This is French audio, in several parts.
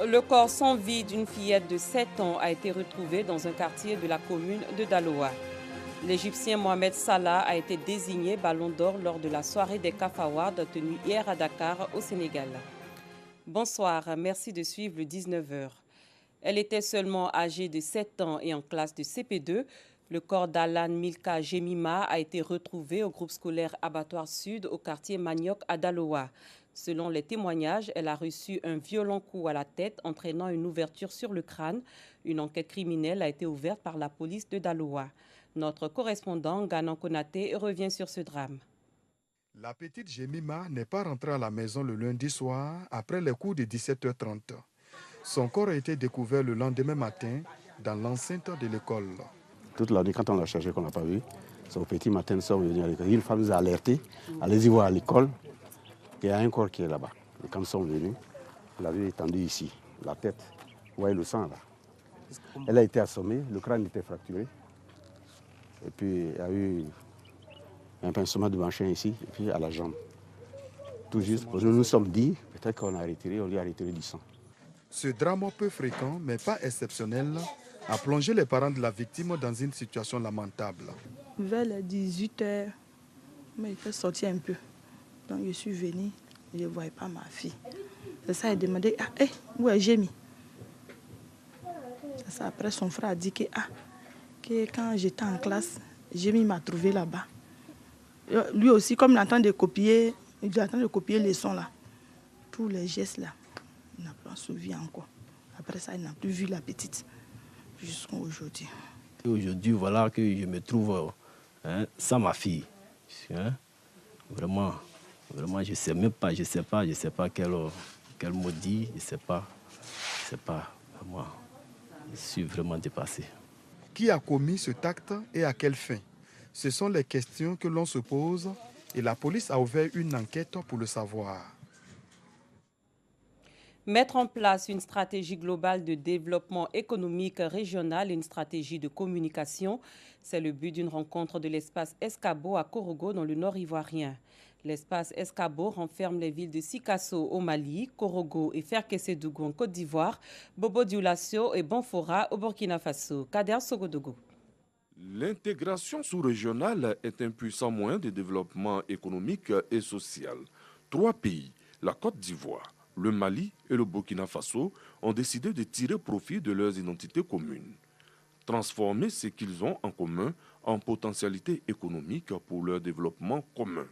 Le corps sans vie d'une fillette de 7 ans a été retrouvé dans un quartier de la commune de Daloa. L'Égyptien Mohamed Salah a été désigné Ballon d'Or lors de la soirée des CAF Awards tenue hier à Dakar, au Sénégal. Bonsoir, merci de suivre le 19h. Elle était seulement âgée de 7 ans et en classe de CP2. Le corps d'Alan Milka Jemima a été retrouvé au groupe scolaire Abattoir Sud au quartier Manioc à Daloa. Selon les témoignages, elle a reçu un violent coup à la tête entraînant une ouverture sur le crâne. Une enquête criminelle a été ouverte par la police de Daloa. Notre correspondant Ganan Konaté revient sur ce drame. La petite Jemima n'est pas rentrée à la maison le lundi soir après les coups de 17h30. Son corps a été découvert le lendemain matin dans l'enceinte de l'école. Toute la nuit, quand on l'a cherché, qu'on n'a pas vu, c'est au petit matin, nous sommes venus à l'école. Une femme nous a alertés, allez-y voir à l'école, il y a un corps qui est là-bas. Et quand nous sommes venus, on l'a vu étendu ici, la tête, vous voyez le sang là. Elle a été assommée, le crâne était fracturé, et puis il y a eu un pincement de manchon ici, et puis à la jambe. Tout juste, nous nous sommes dit, peut-être qu'on a retiré, on lui a retiré du sang. Ce drame peu fréquent, mais pas exceptionnel, a plongé les parents de la victime dans une situation lamentable. Vers les 18h, il était sorti un peu. Donc je suis venue, je ne voyais pas ma fille. C'est ça, il a demandé, où est Jémi? C'est ça, après son frère a dit que quand j'étais en classe, Jémi m'a trouvé là-bas. Lui aussi, comme il est en train de copier les sons là, tous les gestes là, il n'a pas suivi encore. Après ça, il n'a plus vu la petite jusqu'à aujourd'hui. Aujourd'hui, voilà que je me trouve sans ma fille. Vraiment, je ne sais même pas, je sais pas quel mot dire, je ne sais pas. Vraiment, je suis vraiment dépassé. Qui a commis cet acte et à quelle fin? Ce sont les questions que l'on se pose et la police a ouvert une enquête pour le savoir. Mettre en place une stratégie globale de développement économique régional et une stratégie de communication, c'est le but d'une rencontre de l'espace Escabo à Korogo dans le nord ivoirien. L'espace Escabo renferme les villes de Sikasso au Mali, Korogo et Ferkessédougou en Côte d'Ivoire, Bobo-Dioulasso et Banfora au Burkina Faso. Kader Sogodougou. L'intégration sous-régionale est un puissant moyen de développement économique et social. 3 pays, la Côte d'Ivoire, le Mali et le Burkina Faso, ont décidé de tirer profit de leurs identités communes. Transformer ce qu'ils ont en commun en potentialité économique pour leur développement commun.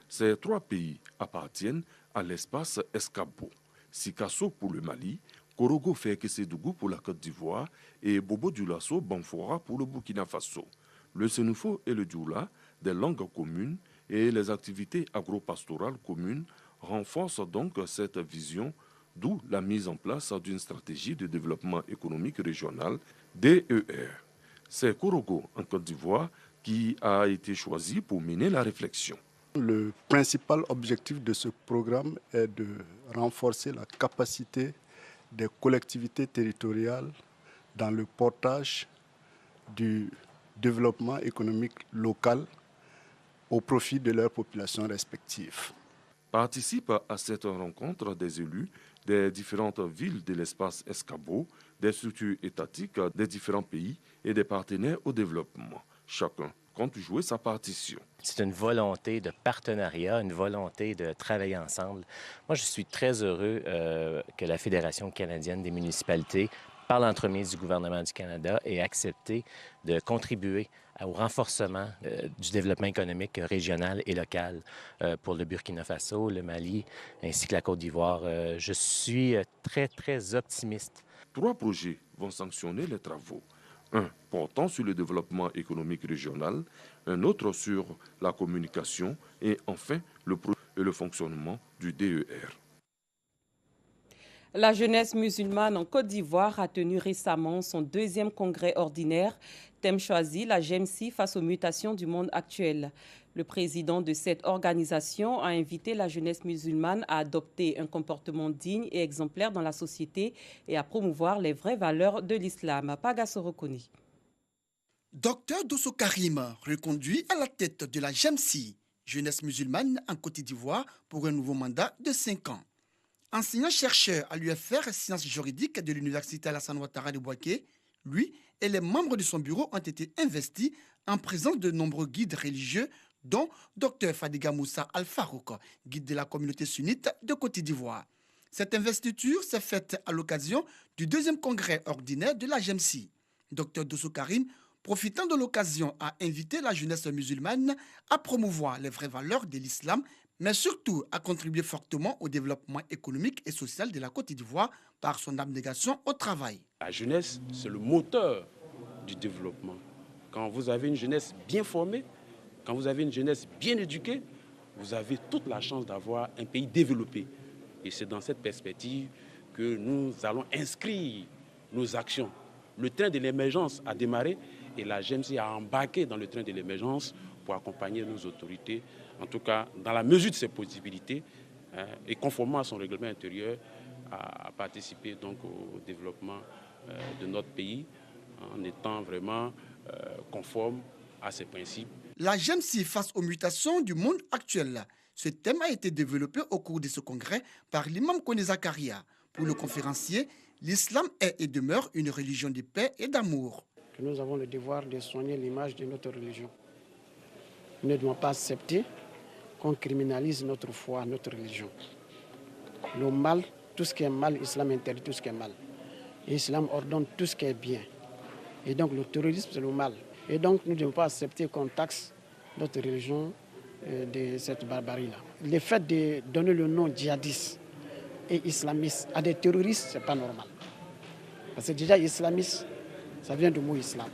Ces 3 pays appartiennent à l'espace Escabo, Sikasso pour le Mali, Korogo Ferkessédougou pour la Côte d'Ivoire et Bobo-Dioulasso Banfora pour le Burkina Faso. Le Sénoufo et le Dioula, des langues communes et les activités agro-pastorales communes renforcent donc cette vision, d'où la mise en place d'une stratégie de développement économique régional, DER. C'est Korogo en Côte d'Ivoire qui a été choisi pour mener la réflexion. Le principal objectif de ce programme est de renforcer la capacité des collectivités territoriales dans le portage du développement économique local au profit de leurs populations respectives. Participent à cette rencontre des élus des différentes villes de l'espace Escabo, des structures étatiques des différents pays et des partenaires au développement. Chacun compte jouer sa partition. C'est une volonté de partenariat, une volonté de travailler ensemble. Moi, je suis très heureux que la Fédération canadienne des municipalités, par l'entremise du gouvernement du Canada, ait accepté de contribuer au renforcement du développement économique régional et local pour le Burkina Faso, le Mali, ainsi que la Côte d'Ivoire. Je suis très, très optimiste. 3 projets vont sanctionner les travaux. Un portant sur le développement économique régional, un autre sur la communication et enfin le fonctionnement du DER. La jeunesse musulmane en Côte d'Ivoire a tenu récemment son 2e congrès ordinaire. Thème choisi, la GEMSI face aux mutations du monde actuel. Le président de cette organisation a invité la jeunesse musulmane à adopter un comportement digne et exemplaire dans la société et à promouvoir les vraies valeurs de l'islam. Paga Sorokoni. Docteur Dosso Karim, reconduit à la tête de la GEMSI, jeunesse musulmane en Côte d'Ivoire, pour un nouveau mandat de 5 ans. enseignant-chercheur à l'UFR Sciences juridiques de l'Université Alassane Ouattara de Bouaké, lui et les membres de son bureau ont été investis en présence de nombreux guides religieux, dont Dr Fadiga Moussa Al-Farouk, guide de la communauté sunnite de Côte d'Ivoire. Cette investiture s'est faite à l'occasion du 2e congrès ordinaire de la GEMSI. Dr Dosso Karim, profitant de l'occasion, a invité la jeunesse musulmane à promouvoir les vraies valeurs de l'islam, mais surtout à contribuer fortement au développement économique et social de la Côte d'Ivoire par son abnégation au travail. La jeunesse, c'est le moteur du développement. Quand vous avez une jeunesse bien formée, quand vous avez une jeunesse bien éduquée, vous avez toute la chance d'avoir un pays développé. Et c'est dans cette perspective que nous allons inscrire nos actions. Le train de l'émergence a démarré et la GEMSI a embarqué dans le train de l'émergence pour accompagner nos autorités, en tout cas dans la mesure de ses possibilités, et conformément à son règlement intérieur, à participer donc au développement de notre pays en étant vraiment conforme à ses principes. La GEMSI face aux mutations du monde actuel. Ce thème a été développé au cours de ce congrès par l'imam Koné Zakaria. Pour le conférencier, l'islam est et demeure une religion de paix et d'amour. Nous avons le devoir de soigner l'image de notre religion. Nous ne devons pas accepter qu'on criminalise notre foi, notre religion. Le mal, tout ce qui est mal, l'islam interdit tout ce qui est mal. L'islam ordonne tout ce qui est bien. Et donc le terrorisme, c'est le mal. Et donc nous ne devons pas accepter qu'on taxe notre religion de cette barbarie-là. Le fait de donner le nom djihadiste et islamiste à des terroristes, ce n'est pas normal. Parce que déjà, islamiste, ça vient du mot islam.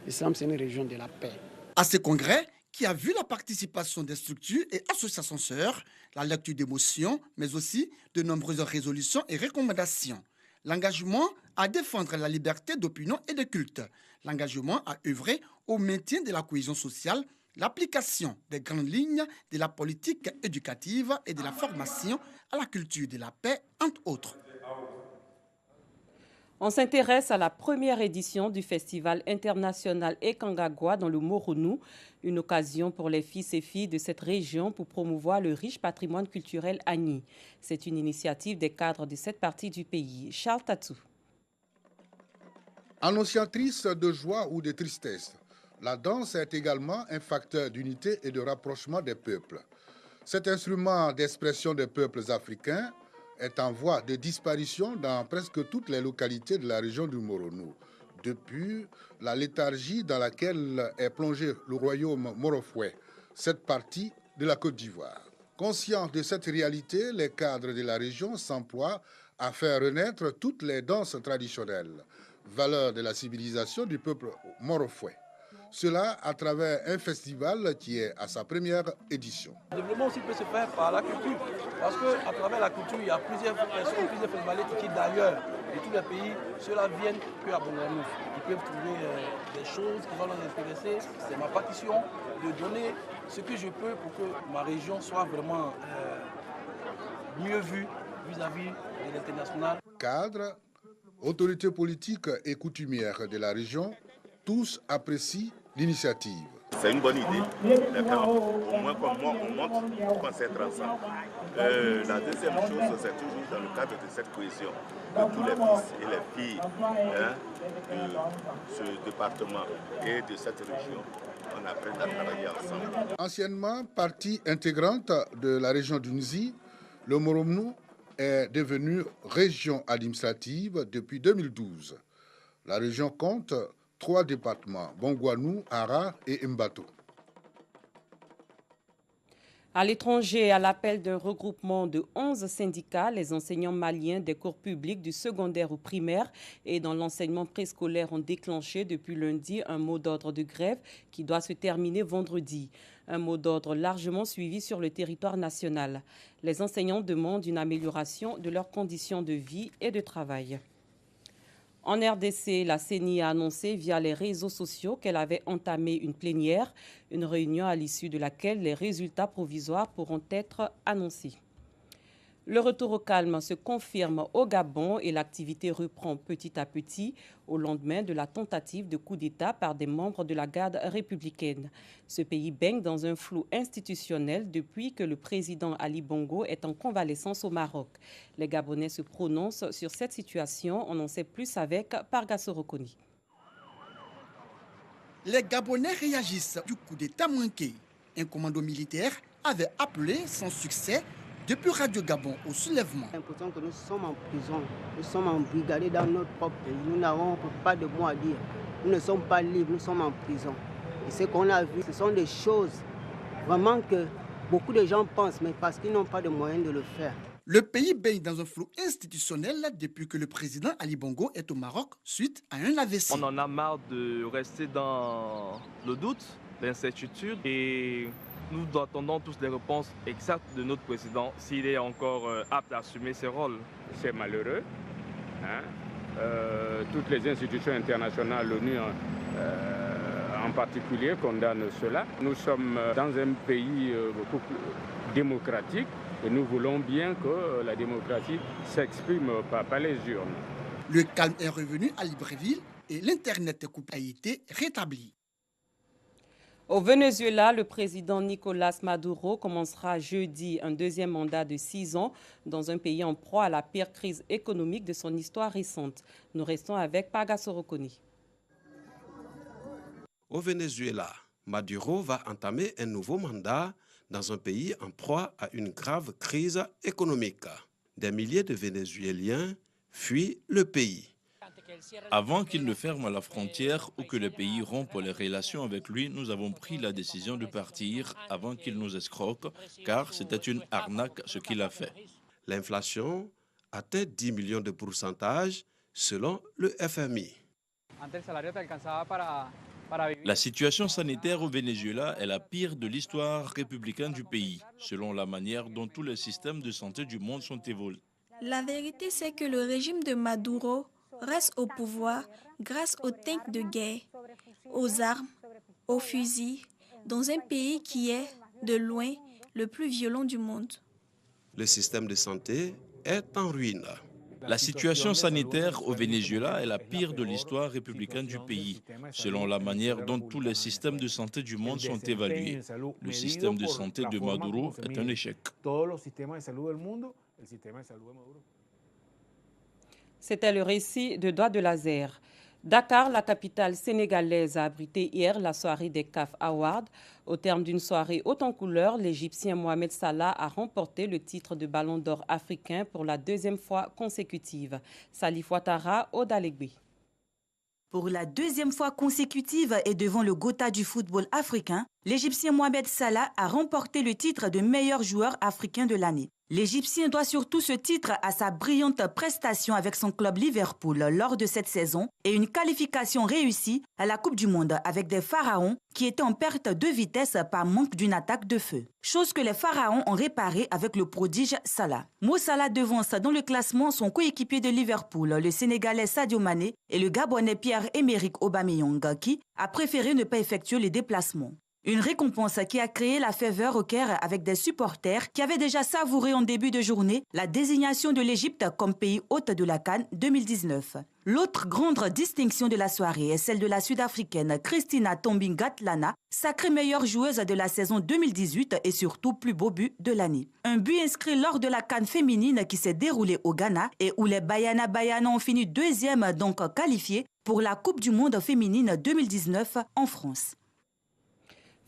L'islam, c'est une religion de la paix. À ce congrès, qui a vu la participation des structures et associations sœurs, la lecture des motions, mais aussi de nombreuses résolutions et recommandations. L'engagement à défendre la liberté d'opinion et de culte. L'engagement à œuvrer au maintien de la cohésion sociale, l'application des grandes lignes de la politique éducative et de la formation à la culture de la paix, entre autres. On s'intéresse à la première édition du Festival international Ekangagwa dans le Moronou, une occasion pour les fils et filles de cette région pour promouvoir le riche patrimoine culturel agni. C'est une initiative des cadres de cette partie du pays. Charles Tatou. Annonciatrice de joie ou de tristesse, la danse est également un facteur d'unité et de rapprochement des peuples. Cet instrument d'expression des peuples africains est en voie de disparition dans presque toutes les localités de la région du Moronou, depuis la léthargie dans laquelle est plongé le royaume Morofoué, cette partie de la Côte d'Ivoire. Conscients de cette réalité, les cadres de la région s'emploient à faire renaître toutes les danses traditionnelles, valeurs de la civilisation du peuple Morofoué. Cela à travers un festival qui est à sa première édition. Le développement aussi peut se faire par la culture, parce qu'à travers la culture, il y a plusieurs personnes, plusieurs festivaliers qui d'ailleurs, de tous les pays, ceux-là viennent que à Bongoanouf. Ils peuvent trouver des choses qui vont les intéresser. C'est ma partition de donner ce que je peux pour que ma région soit vraiment mieux vue vis-à-vis de l'international. Cadres, autorités politiques et coutumières de la région, tous apprécient l'initiative. C'est une bonne idée. Mais quand au moins comme moi, on monte, qu'on s'être ensemble. La deuxième chose, c'est toujours dans le cadre de cette cohésion de tous les fils et les filles de ce département et de cette région. On apprend à travailler ensemble. Anciennement partie intégrante de la région du Nzi, le Moronou est devenu région administrative depuis 2012. La région compte 3 départements, Bongouanou, Ara et Mbato. À l'étranger, à l'appel d'un regroupement de 11 syndicats, les enseignants maliens des cours publics du secondaire ou primaire et dans l'enseignement préscolaire ont déclenché depuis lundi un mot d'ordre de grève qui doit se terminer vendredi. Un mot d'ordre largement suivi sur le territoire national. Les enseignants demandent une amélioration de leurs conditions de vie et de travail. En RDC, la CENI a annoncé via les réseaux sociaux qu'elle avait entamé une plénière, une réunion à l'issue de laquelle les résultats provisoires pourront être annoncés. Le retour au calme se confirme au Gabon et l'activité reprend petit à petit au lendemain de la tentative de coup d'État par des membres de la garde républicaine. Ce pays baigne dans un flou institutionnel depuis que le président Ali Bongo est en convalescence au Maroc. Les Gabonais se prononcent sur cette situation. On en sait plus avec Parga Sorokoni. Les Gabonais réagissent du coup d'État manqué. Un commando militaire avait appelé sans succès depuis Radio Gabon au soulèvement. J'ai l'impression que nous sommes en prison, nous sommes embrigadés dans notre propre pays, nous n'avons pas de mots à dire. Nous ne sommes pas libres, nous sommes en prison. Et ce qu'on a vu, ce sont des choses vraiment que beaucoup de gens pensent, mais parce qu'ils n'ont pas de moyens de le faire. Le pays baigne dans un flou institutionnel depuis que le président Ali Bongo est au Maroc suite à un AVC. On en a marre de rester dans le doute, l'incertitude et nous attendons tous les réponses exactes de notre président s'il est encore apte à assumer ses rôles. C'est malheureux. Toutes les institutions internationales, l'ONU en particulier, condamnent cela. Nous sommes dans un pays beaucoup plus démocratique et nous voulons bien que la démocratie s'exprime par les urnes. Le calme est revenu à Libreville et l'Internet coupé a été rétabli. Au Venezuela, le président Nicolás Maduro commencera jeudi un deuxième mandat de 6 ans dans un pays en proie à la pire crise économique de son histoire récente. Nous restons avec Parga Sorokoni. Au Venezuela, Maduro va entamer un nouveau mandat dans un pays en proie à une grave crise économique. Des milliers de Vénézuéliens fuient le pays. Avant qu'il ne ferme la frontière ou que le pays rompe les relations avec lui, nous avons pris la décision de partir avant qu'il nous escroque, car c'était une arnaque ce qu'il a fait. L'inflation atteint 10 millions de pourcentage selon le FMI. La situation sanitaire au Venezuela est la pire de l'histoire républicaine du pays, selon la manière dont tous les systèmes de santé du monde sont évolués. La vérité, c'est que le régime de Maduro reste au pouvoir grâce aux tanks de guerre, aux armes, aux fusils, dans un pays qui est, de loin, le plus violent du monde. Le système de santé est en ruine. La situation sanitaire au Venezuela est la pire de l'histoire républicaine du pays, selon la manière dont tous les systèmes de santé du monde sont évalués. Le système de santé de Maduro est un échec. C'était le récit de Doigt de Laser. Dakar, la capitale sénégalaise, a abrité hier la soirée des CAF Awards. Au terme d'une soirée haute en couleurs, l'Égyptien Mohamed Salah a remporté le titre de Ballon d'Or africain pour la deuxième fois consécutive. Salif Ouattara, Odalegui. Pour la deuxième fois consécutive et devant le Gotha du football africain, l'Égyptien Mohamed Salah a remporté le titre de meilleur joueur africain de l'année. L'Égyptien doit surtout ce titre à sa brillante prestation avec son club Liverpool lors de cette saison et une qualification réussie à la Coupe du Monde avec des Pharaons qui étaient en perte de vitesse par manque d'une attaque de feu. Chose que les Pharaons ont réparée avec le prodige Salah. Mo Salah devance dans le classement son coéquipier de Liverpool, le Sénégalais Sadio Mané et le Gabonais Pierre-Emerick Aubameyang qui a préféré ne pas effectuer les déplacements. Une récompense qui a créé la ferveur au Caire avec des supporters qui avaient déjà savouré en début de journée la désignation de l'Égypte comme pays hôte de la CAN 2019. L'autre grande distinction de la soirée est celle de la Sud-Africaine Christina Tombinga-Tlana, sacrée meilleure joueuse de la saison 2018 et surtout plus beau but de l'année. Un but inscrit lors de la CAN féminine qui s'est déroulée au Ghana et où les Bayana ont fini deuxième, donc qualifiés pour la Coupe du Monde féminine 2019 en France.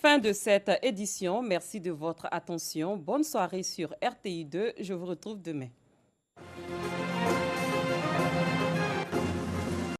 Fin de cette édition. Merci de votre attention. Bonne soirée sur RTI2. Je vous retrouve demain.